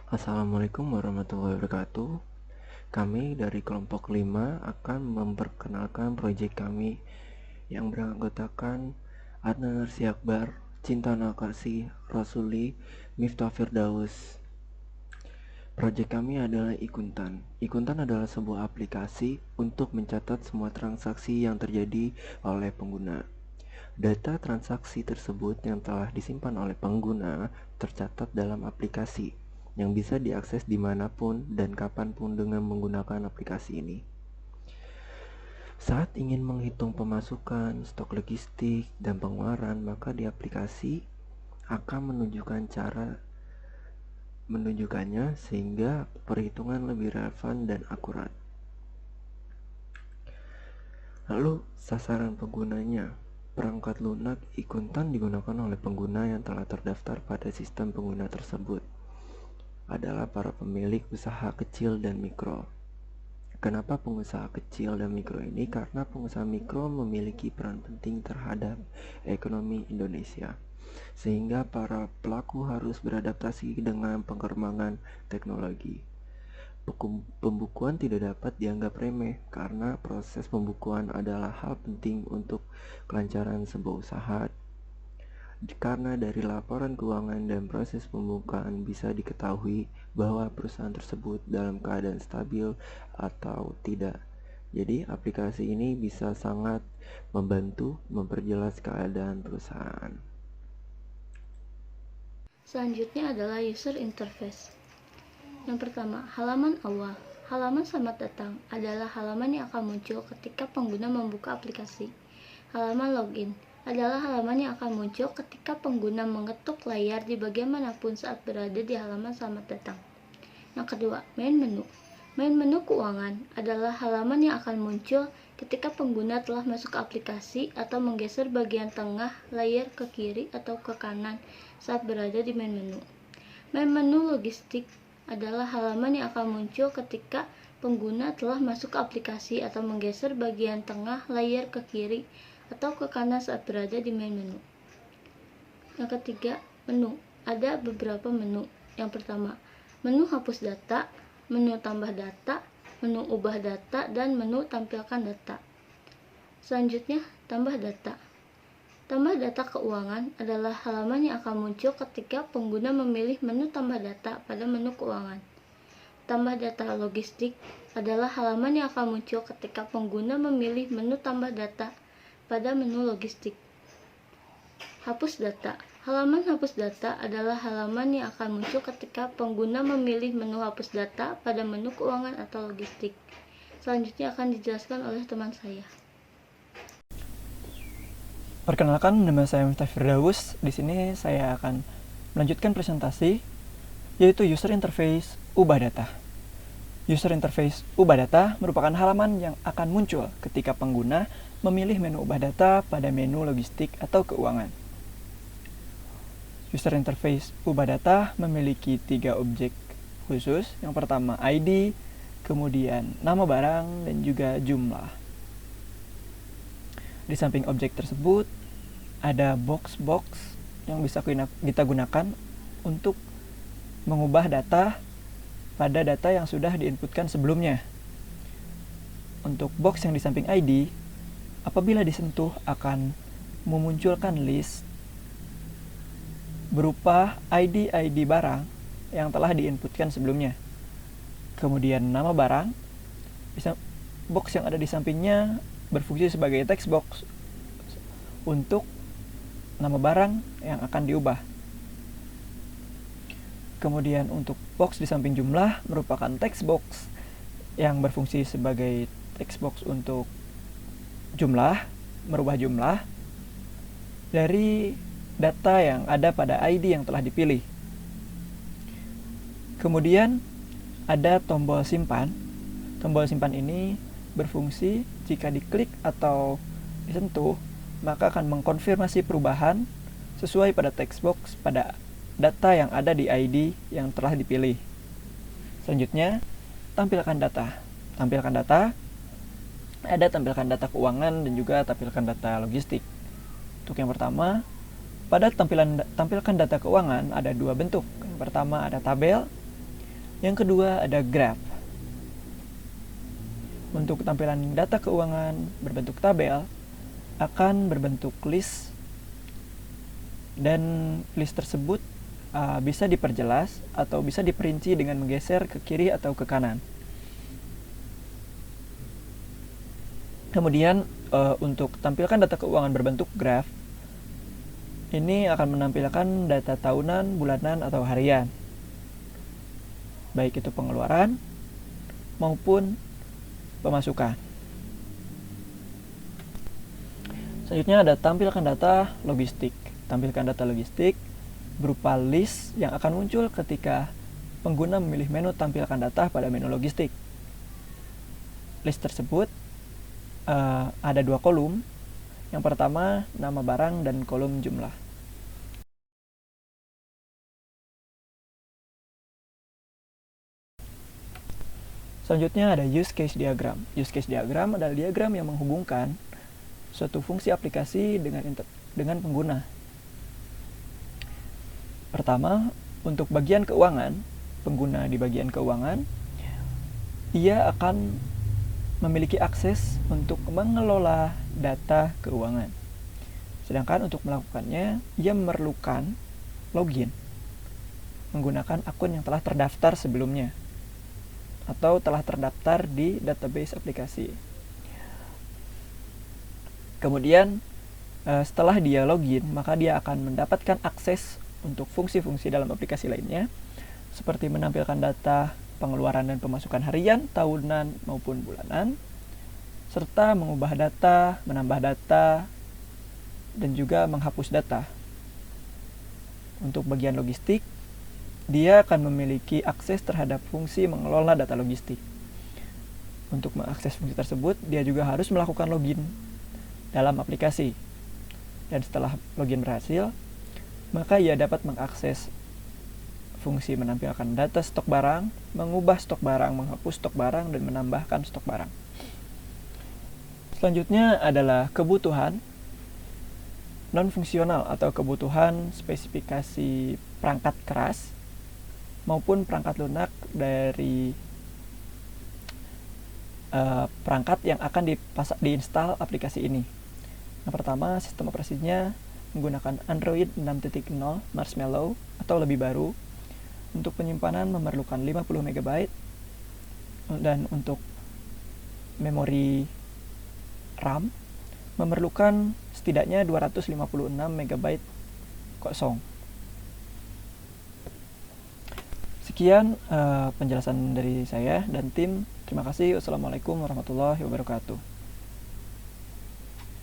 Assalamualaikum warahmatullahi wabarakatuh. Kami dari kelompok 5 akan memperkenalkan proyek kami yang beranggotakan Adnan Arsi Akbar, Cinta Nakasi, Rasuli, Miftah Firdaus. Proyek kami adalah Ikuntan. Ikuntan adalah sebuah aplikasi untuk mencatat semua transaksi yang terjadi oleh pengguna. Data transaksi tersebut yang telah disimpan oleh pengguna tercatat dalam aplikasi yang bisa diakses dimanapun dan kapanpun dengan menggunakan aplikasi ini. Saat ingin menghitung pemasukan, stok logistik, dan pengeluaran, maka di aplikasi akan menunjukkannya sehingga perhitungan lebih relevan dan akurat. Lalu sasaran penggunanya. Perangkat lunak Ikuntan digunakan oleh pengguna yang telah terdaftar pada sistem pengguna tersebut adalah para pemilik usaha kecil dan mikro. Kenapa pengusaha kecil dan mikro ini? Karena pengusaha mikro memiliki peran penting terhadap ekonomi Indonesia, sehingga para pelaku harus beradaptasi dengan perkembangan teknologi. Pembukuan tidak dapat dianggap remeh karena proses pembukuan adalah hal penting untuk kelancaran sebuah usaha. Karena dari laporan keuangan dan proses pembukaan bisa diketahui bahwa perusahaan tersebut dalam keadaan stabil atau tidak. Jadi aplikasi ini bisa sangat membantu memperjelas keadaan perusahaan. Selanjutnya adalah user interface. Yang pertama, halaman awal. Halaman selamat datang adalah halaman yang akan muncul ketika pengguna membuka aplikasi. Halaman login adalah halaman yang akan muncul ketika pengguna mengetuk layar di bagian manapun saat berada di halaman selamat datang. Yang kedua, main menu. Main menu keuangan adalah halaman yang akan muncul ketika pengguna telah masuk ke aplikasi atau menggeser bagian tengah layar ke kiri atau ke kanan saat berada di main menu. Main menu logistik adalah halaman yang akan muncul ketika pengguna telah masuk ke aplikasi atau menggeser bagian tengah layar ke kiri atau ke kanan saat berada di main menu. Yang ketiga, menu. Ada beberapa menu. Yang pertama, menu hapus data, menu tambah data, menu ubah data, dan menu tampilkan data. Selanjutnya, tambah data. Tambah data keuangan adalah halaman yang akan muncul ketika pengguna memilih menu tambah data pada menu keuangan. Tambah data logistik adalah halaman yang akan muncul ketika pengguna memilih menu tambah data pada menu logistik. Hapus data. Halaman hapus data adalah halaman yang akan muncul ketika pengguna memilih menu hapus data pada menu keuangan atau logistik. Selanjutnya akan dijelaskan oleh teman saya. Perkenalkan, nama saya Miftah Firdaus. Di sini saya akan melanjutkan presentasi, yaitu User Interface Ubah Data. User Interface Ubah Data merupakan halaman yang akan muncul ketika pengguna memilih menu ubah data pada menu logistik atau keuangan. User Interface Ubah Data memiliki 3 objek khusus. Yang pertama ID, kemudian nama barang, dan juga jumlah. Di samping objek tersebut, ada box-box yang bisa kita gunakan untuk mengubah data pada data yang sudah diinputkan sebelumnya. Untuk box yang di samping ID, apabila disentuh akan memunculkan list berupa ID-ID barang yang telah diinputkan sebelumnya. Kemudian nama barang, box yang ada di sampingnya berfungsi sebagai text box untuk nama barang yang akan diubah. Kemudian untuk box di samping jumlah merupakan text box yang berfungsi sebagai text box untuk jumlah, merubah jumlah dari data yang ada pada ID yang telah dipilih. Kemudian ada tombol simpan. Tombol simpan ini berfungsi jika diklik atau disentuh, maka akan mengkonfirmasi perubahan sesuai pada text box pada data yang ada di ID yang telah dipilih. Selanjutnya, tampilkan data. Tampilkan data, ada tampilkan data keuangan dan juga tampilkan data logistik. Untuk yang pertama, pada tampilkan data keuangan ada 2 bentuk. Yang pertama ada tabel, Yang kedua ada graph. Untuk tampilan data keuangan berbentuk tabel akan berbentuk list, dan list tersebut bisa diperjelas atau bisa diperinci dengan menggeser ke kiri atau ke kanan. Kemudian untuk tampilkan data keuangan berbentuk graph, ini akan menampilkan data tahunan, bulanan, atau harian, baik itu pengeluaran maupun pemasukan. Selanjutnya ada tampilkan data logistik. Tampilkan data logistik berupa list yang akan muncul ketika pengguna memilih menu tampilkan data pada menu logistik. List tersebut ada 2 kolom. Yang pertama nama barang dan kolom jumlah. Selanjutnya ada use case diagram. Use case diagram adalah diagram yang menghubungkan suatu fungsi aplikasi dengan pengguna. Pertama, untuk bagian keuangan, pengguna di bagian keuangan, ia akan memiliki akses untuk mengelola data keuangan. Sedangkan untuk melakukannya, ia memerlukan login menggunakan akun yang telah terdaftar sebelumnya atau telah terdaftar di database aplikasi. Kemudian setelah dia login, maka dia akan mendapatkan akses untuk fungsi-fungsi dalam aplikasi lainnya, seperti menampilkan data pengeluaran dan pemasukan harian, tahunan, maupun bulanan, serta mengubah data, menambah data, dan juga menghapus data. Untuk bagian logistik, dia akan memiliki akses terhadap fungsi mengelola data logistik. Untuk mengakses fungsi tersebut, dia juga harus melakukan login dalam aplikasi. Dan setelah login berhasil, maka ia dapat mengakses fungsi menampilkan data stok barang, mengubah stok barang, menghapus stok barang, dan menambahkan stok barang. Selanjutnya adalah kebutuhan non-fungsional atau kebutuhan spesifikasi perangkat keras maupun perangkat lunak dari perangkat yang akan diinstal aplikasi ini. Yang pertama, sistem operasinya menggunakan Android 6.0 Marshmallow atau lebih baru. Untuk penyimpanan memerlukan 50 MB, dan untuk memori RAM memerlukan setidaknya 256 MB kosong. Sekian penjelasan dari saya dan tim. Terima kasih. Wassalamualaikum warahmatullahi wabarakatuh.